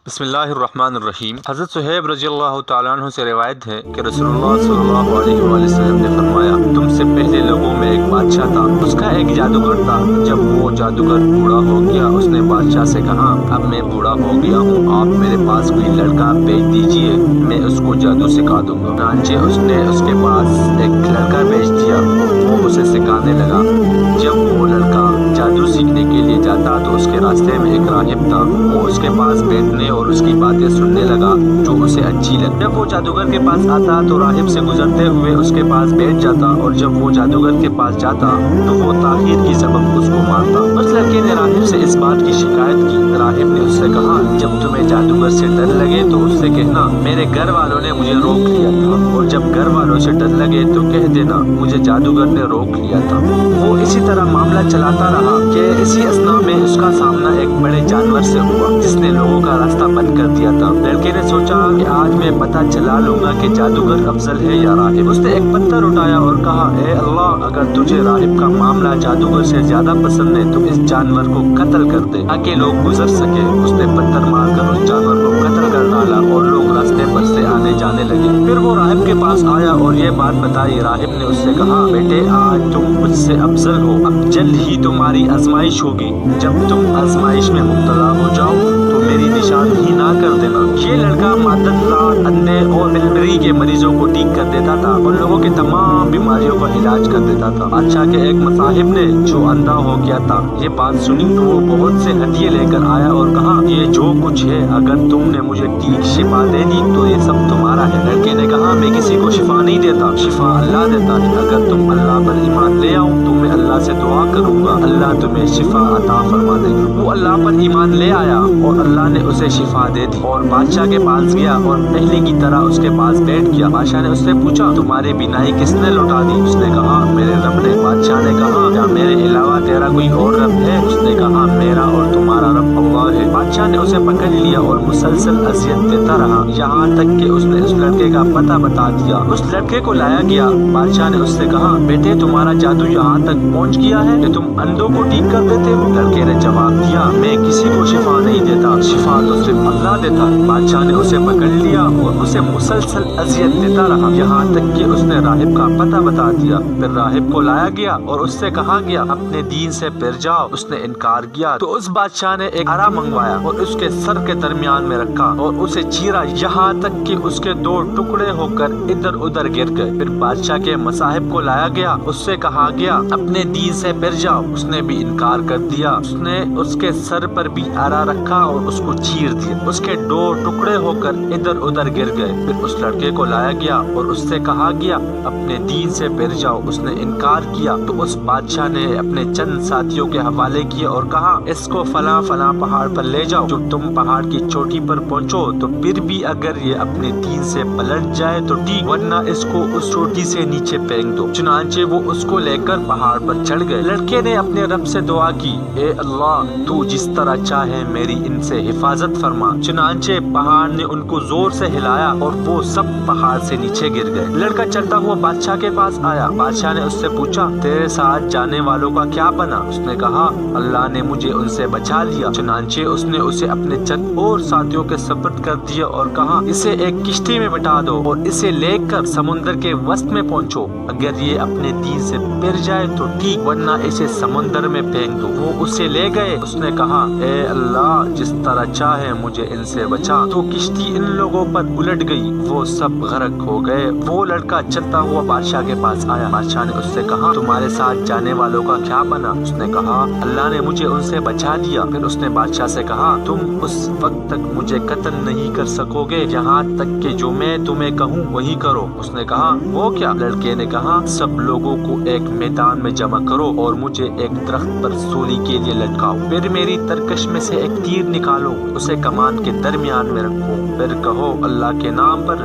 بسم اللہ الرحمن الرحیم۔ حضرت صہیب رضی اللہ تعالیٰ عنہ سے روایت ہے کہ رسول اللہ صلی اللہ علیہ وآلہ وسلم نے فرمایا، تم سے پہلے لوگوں میں ایک بادشاہ تھا، اس کا ایک جادوگر تھا۔ جب وہ جادوگر بوڑھا ہو گیا، اس نے بادشاہ سے کہا، اب میں بوڑھا ہو گیا ہوں، آپ میرے پاس کوئی لڑکا بھیج دیجئے، میں اس کو جادو سکھا دوں گا۔ چنانچہ اس نے اس کے پاس ایک لڑکا بھیج دیا، وہ اسے سکھانے لگا۔ جب وہ لڑکا جادو سیکھنے کے لیے جاتا تو اس کے راستے میں ایک راہب تھا، وہ اس کے پاس بیٹھنے اور اس کی باتیں سننے لگا جو اسے اچھی لگی۔ جب وہ جادوگر کے پاس آتا تو راہب سے گزرتے ہوئے اس کے پاس بیٹھ جاتا، اور جب وہ جادوگر کے پاس جاتا تو وہ تاخیر کی سبب اس کو مارتا۔ اس لڑکے نے راہب سے اس بات کی شکایت کی۔ راہب نے اس سے کہا، جب تمہیں جادوگر سے ڈر لگے تو اس سے کہنا، میرے گھر والوں نے مجھے روک لیا تھا، اور جب گھر والوں سے ڈر لگے تو کہہ دینا، مجھے جادوگر نے روک لیا تھا۔ وہ اسی طرح معاملہ چلاتا رہا کہ اسی اثناء میں اس کا سامنا ایک بڑے جانور سے ہوا جس نے لوگوں کا راستہ بند کر دیا تھا۔ لڑکے نے سوچا کہ آج میں پتہ چلا لوں گا کہ جادوگر افضل ہے یا راہب۔ اس نے ایک پتھر اٹھایا اور کہا، اے اللہ، اگر تجھے راہب کا معاملہ جادوگر سے زیادہ پسند ہے تو اس جانور کو قتل کر دے تاکہ لوگ گزر سکے۔ اس نے پتھر مار کر اس جانور کو قتل کر ڈالا اور لوگ راستے پر سے آنے جانے لگے۔ پھر وہ راہب کے پاس آیا اور یہ بات بتائی۔ راہب نے اس سے کہا، بیٹے، آج تم مجھ سے افضل ہو، اب جلد ہی تمہاری آزمائش ہوگی، جب تم آزمائش میں مبتلا ہو جاؤ تو میری نشاندہی نہ کر دینا۔ یہ لڑکا مادت رات، اندھے اور ملبری کے مریضوں کو ٹھیک کر دیتا تھا اور لوگوں کی تمام بیماریوں کا علاج کر دیتا تھا۔ بادشاہ کے ایک مصاحب نے جو اندھا ہو گیا تھا یہ بات سنی تو وہ بہت سے ہدیے لے کر آیا اور کہا، یہ جو کچھ ہے اگر تم نے مجھے ٹھیک شفا دے دی تو یہ سب تمہارا ہے۔ لڑکے نے کہا، میں کسی کو شفا نہیں دیتا، شفا اللہ دیتا ہے، اگر تم اللہ پر ایمان لے آؤ تو میں اللہ سے دعا کروں گا، اللہ تمہیں شفا عطا فرما دے گا۔ وہ اللہ پر ایمان لے آیا اور اللہ نے اسے شفا دے دی اور بادشاہ کے پاس گیا اور پہلے کی طرح اس کے پاس بیٹھ گیا۔ بادشاہ نے اس سے پوچھا، تمہاری بینائی کس نے لوٹا دی؟ اس نے کہا، میرے رب نے۔ بادشاہ نے کہا، کیا میرے علاوہ تیرا کوئی اور رب ہے؟ اس نے کہا، میرا اور تمہارا رب اللہ ہے۔ بادشاہ نے اسے پکڑ لیا اور مسلسل اذیت دیتا رہا یہاں تک کہ اس نے اس لڑکے کا پتہ بتا دیا۔ اس لڑکے کو لایا گیا۔ بادشاہ نے اس سے کہا، بیٹے، تمہارا جادو یہاں تک پہنچ گیا ہے کہ تم اندھوں کو ٹھیک کر دیتے ہو؟ لڑکے نے جواب دیا، میں کسی کو شفا نہیں دیتا، شفا تو صرف اللہ دیتا ہے۔ بادشاہ نے اسے پکڑ لیا اور اسے مسلسل اذیت دیتا رہا یہاں تک کہ اس نے راہب کا پتہ بتا دیا۔ پھر راہب کو لایا گیا اور اس سے کہا گیا، اپنے دین سے پھر جاؤ۔ اس نے انکار کیا تو اس بادشاہ نے ایک آرا منگوایا اور اس کے سر کے درمیان میں رکھا اور اسے چیرا یہاں تک کہ اس کے دو ٹکڑے ہو کر ادھر ادھر گر گئے۔ پھر بادشاہ کے مصاحب کو لایا گیا، اس سے کہا گیا، اپنے دین سے پھر جاؤ۔ اس نے بھی انکار کر دیا۔ اس نے اس کے سر پر بھی آرا رکھا اور اس کو چیر دیا، اس کے دو ٹکڑے ہو کر ادھر ادھر گر گئے۔ پھر اس لڑکے کو لایا گیا اور اس سے کہا گیا، اپنے دین سے پھر جاؤ۔ اس نے انکار کیا تو اس بادشاہ نے اپنے چند ساتھیوں کے حوالے کیے اور کہا، اس کو فلاں فلاں پہاڑ پر لے جاؤ، جب تم پہاڑ کی چوٹی پر پہنچو تو پھر بھی اگر یہ اپنے دین سے پلٹ جائے تو ٹھیک، ورنہ اس کو اس چوٹی سے نیچے پھینک دو۔ چنانچہ وہ اس کو لے کر پہاڑ پر چڑھ گئے۔ لڑکے نے اپنے رب سے دعا کی، اے اللہ، تو جس طرح چاہے میری ان سے حفاظت فرما۔ چنانچہ پہاڑ نے ان کو زور سے ہلایا اور وہ سب پہاڑ سے نیچے گر گئے۔ لڑکا چلتا ہوا بادشاہ کے پاس آیا۔ بادشاہ نے اس سے پوچھا، تیرے ساتھ جانے والوں کا کیا بنا؟ اس نے کہا، اللہ نے مجھے ان سے بچا لیا۔ چنانچہ اس نے اسے اپنے چند اور ساتھیوں کے سپرد کر دیا اور کہا، اسے ایک کشتی میں بٹھا دو اور اسے لے کر سمندر کے وسط میں پہنچو، اگر یہ اپنے دین سے پھر جائے تو ٹھیک، ورنہ اسے سمندر میں پھینک دو۔ وہ اسے لے گئے۔ اس نے کہا، اے اللہ، جس طرح چاہے مجھے ان سے بچا۔ تو کشتی ان لوگوں پر الٹ گئی، وہ سب غرق ہو گئے۔ وہ لڑکا چلتا ہوا بادشاہ کے پاس آیا۔ بادشاہ نے اس سے کہا، تمہارے ساتھ جانے والوں کا کیا بنا؟ اس نے کہا، اللہ نے مجھے ان سے بچا لیا۔ پھر اس نے بادشاہ سے کہا، تم اس وقت تک مجھے قتل نہیں کر سکو گے یہاں تک کہ جو میں تمہیں کہوں وہی کرو۔ اس نے کہا، وہ کیا؟ لڑکے نے کہا، سب لوگوں کو ایک میدان میں جمع کرو اور مجھے ایک درخت پر سولی کے لیے لٹکاؤ، پھر میری ترکش میں سے ایک تیر نکالو، اسے کمان کے درمیان میں رکھو، پھر کہو اللہ کے نام پر